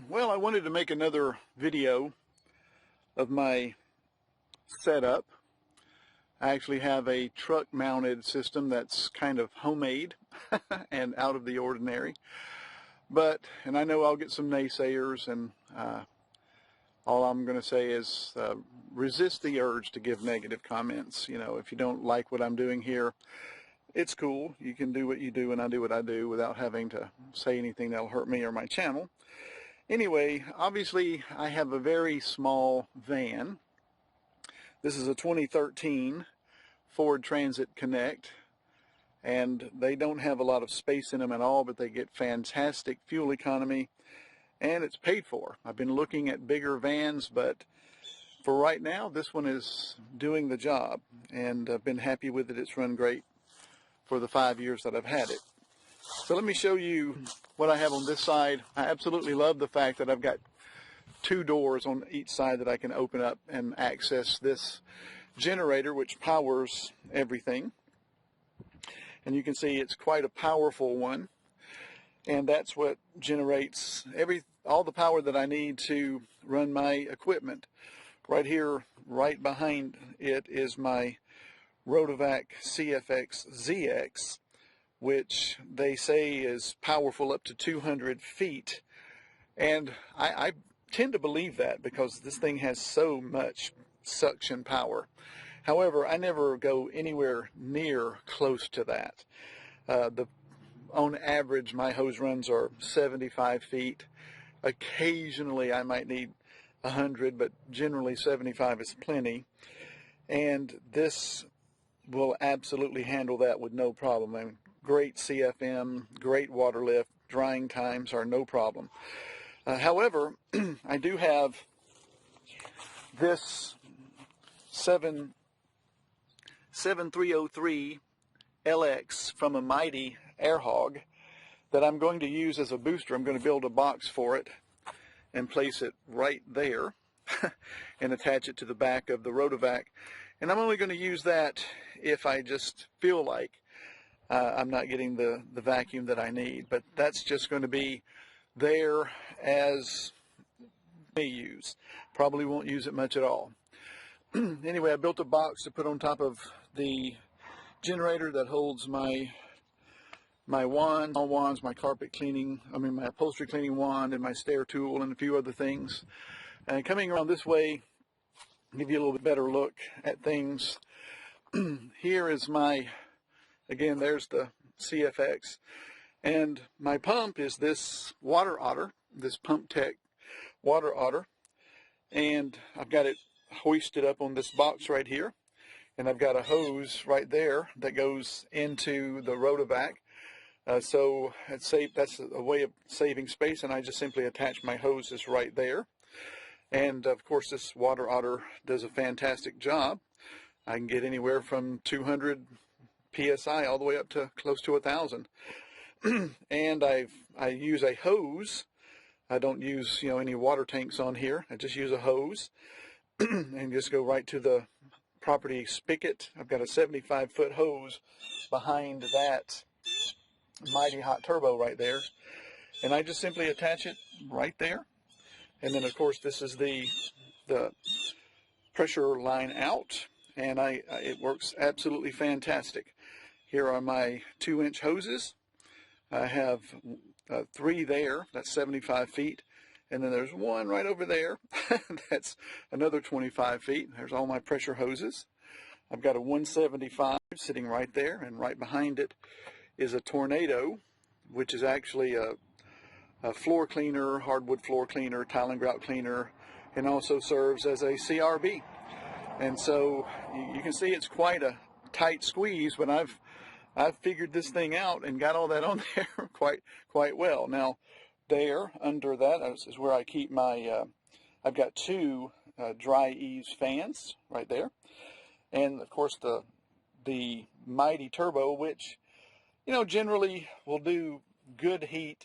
Well, I wanted to make another video of my setup. I actually have a truck mounted system that's kind of homemade and out of the ordinary. And I know I'll get some naysayers, and all I'm going to say is resist the urge to give negative comments. You know, if you don't like what I'm doing here, it's cool. You can do what you do and I do what I do without having to say anything that'll hurt me or my channel. Anyway, obviously I have a very small van. This is a 2013 Ford Transit Connect, and they don't have a lot of space in them at all, but they get fantastic fuel economy, and it's paid for. I've been looking at bigger vans, but for right now, this one is doing the job, and I've been happy with it. It's run great for the 5 years that I've had it. So let me show you what I have on this side. I absolutely love the fact that I've got two doors on each side that I can open up and access this generator, which powers everything. And you can see it's quite a powerful one, and that's what generates all the power that I need to run my equipment. Right here, right behind it, is my Rotovac CFX ZX, which they say is powerful up to 200 feet. And I tend to believe that because this thing has so much suction power. However, I never go anywhere near close to that. On average, my hose runs are 75 feet. Occasionally, I might need 100, but generally 75 is plenty. And this will absolutely handle that with no problem. I mean, great CFM, great water lift, drying times are no problem. However, I do have this 7303 LX from a Mighty Air Hog that I'm going to use as a booster. I'm going to build a box for it and place it right there and attach it to the back of the Rotovac. And I'm only going to use that if I just feel like I'm not getting the vacuum that I need. But that's just going to be there as I may use. Probably won't use it much at all. Anyway, I built a box to put on top of the generator that holds my wand, all wands, my carpet cleaning, my upholstery cleaning wand, and my stair tool, and a few other things. And coming around this way, give you a little bit better look at things. Here is again, there's the CFX, and my pump is this Water Otter, this Pump Tech Water Otter, and I've got it hoisted up on this box right here, and I've got a hose right there that goes into the Rotovac. So that's a way of saving space, and I just simply attach my hoses right there. And of course, this Water Otter does a fantastic job. I can get anywhere from 200 psi all the way up to close to 1,000. And I use a hose. I don't use any water tanks on here. I just use a hose and just go right to the property spigot. I've got a 75-foot hose behind that Mighty Hot Turbo right there, and I just simply attach it right there. And then of course this is the pressure line out, and it works absolutely fantastic. Here are my 2-inch hoses. I have 3 there, that's 75 feet, and then there's one right over there that's another 25 feet. There's all my pressure hoses. I've got a 175 sitting right there, and right behind it is a Tornado, which is actually a floor cleaner, hardwood floor cleaner, tile and grout cleaner, and also serves as a CRB. And so you can see it's quite a tight squeeze, but I've figured this thing out and got all that on there quite well. Now, there under that is where I keep my. I've got 2 dry ease fans right there, and of course the Mighty Turbo, which generally will do good heat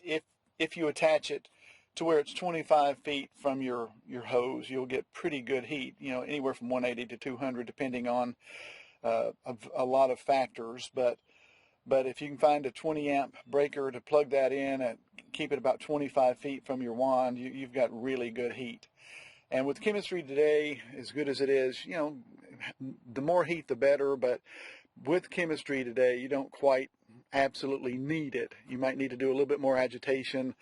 if you attach it to where it's 25 feet from your hose. You'll get pretty good heat, anywhere from 180 to 200 depending on a lot of factors. But but if you can find a 20 amp breaker to plug that in and keep it about 25 feet from your wand, you've got really good heat. And with chemistry today, as good as it is, you know, the more heat the better, but with chemistry today, you don't quite absolutely need it. You might need to do a little bit more agitation,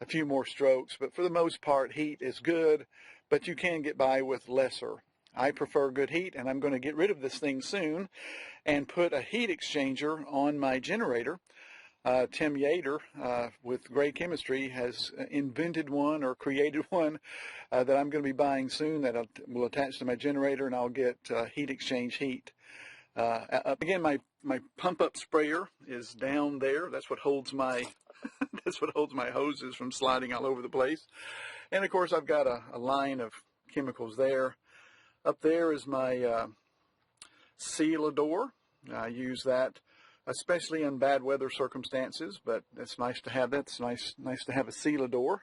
a few more strokes, but for the most part, heat is good, but you can get by with lesser. I prefer good heat, and I'm going to get rid of this thing soon and put a heat exchanger on my generator. Tim Yater with Gray Chemistry has invented one or created one that I'm going to be buying soon that will attach to my generator, and I'll get heat exchange heat. Again, my pump up sprayer is down there. That's what holds my that's what holds my hoses from sliding all over the place. And of course, I've got a line of chemicals there. Up there is my sealador. I use that especially in bad weather circumstances, but it's nice to have that. It's nice to have a sealador.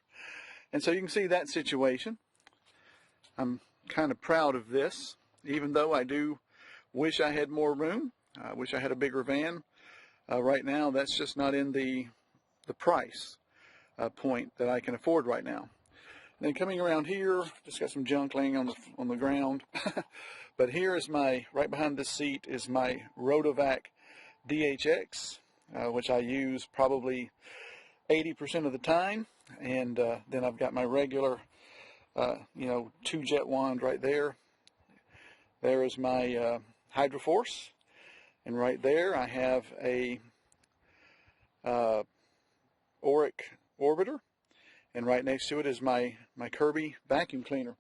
And so you can see that situation. I'm kind of proud of this, even though I do wish I had more room. I wish I had a bigger van. Right now, that's just not in the price point that I can afford right now. And then coming around here, just got some junk laying on the ground. But here is right behind this seat is my Rotovac DHX, which I use probably 80% of the time. And then I've got my regular, 2-jet wand right there. There is my Hydroforce. And right there I have a Auric Orbiter. And right next to it is my Kirby vacuum cleaner.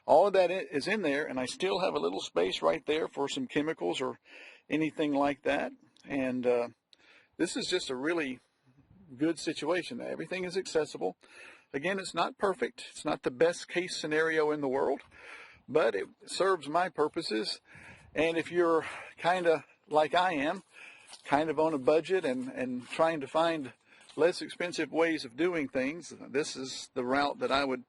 All of that is in there, and I still have a little space right there for some chemicals or anything like that. And this is just a really good situation. Everything is accessible. Again, it's not perfect. It's not the best case scenario in the world, but it serves my purposes. And if you're kind of like I am, kind of on a budget and trying to find less expensive ways of doing things, this is the route that I would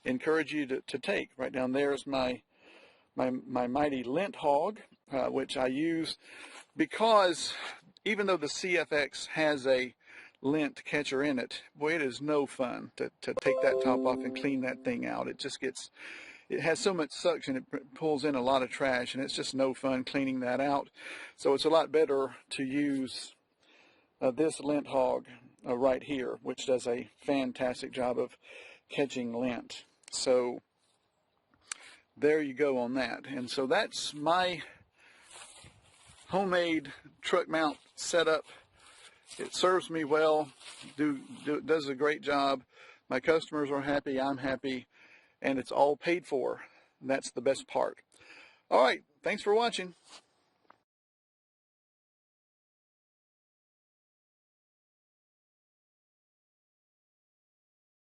encourage you to take. Right down there is my mighty lint hog, which I use because even though the CFX has a lint catcher in it, boy, it is no fun to take that top off and clean that thing out. It has so much suction, it pulls in a lot of trash, and it's just no fun cleaning that out. So it's a lot better to use this lint hog right here, which does a fantastic job of catching lint. So there you go on that. And so that's my homemade truck mount setup. It serves me well, does a great job. My customers are happy, I'm happy, and it's all paid for. And that's the best part. All right, thanks for watching.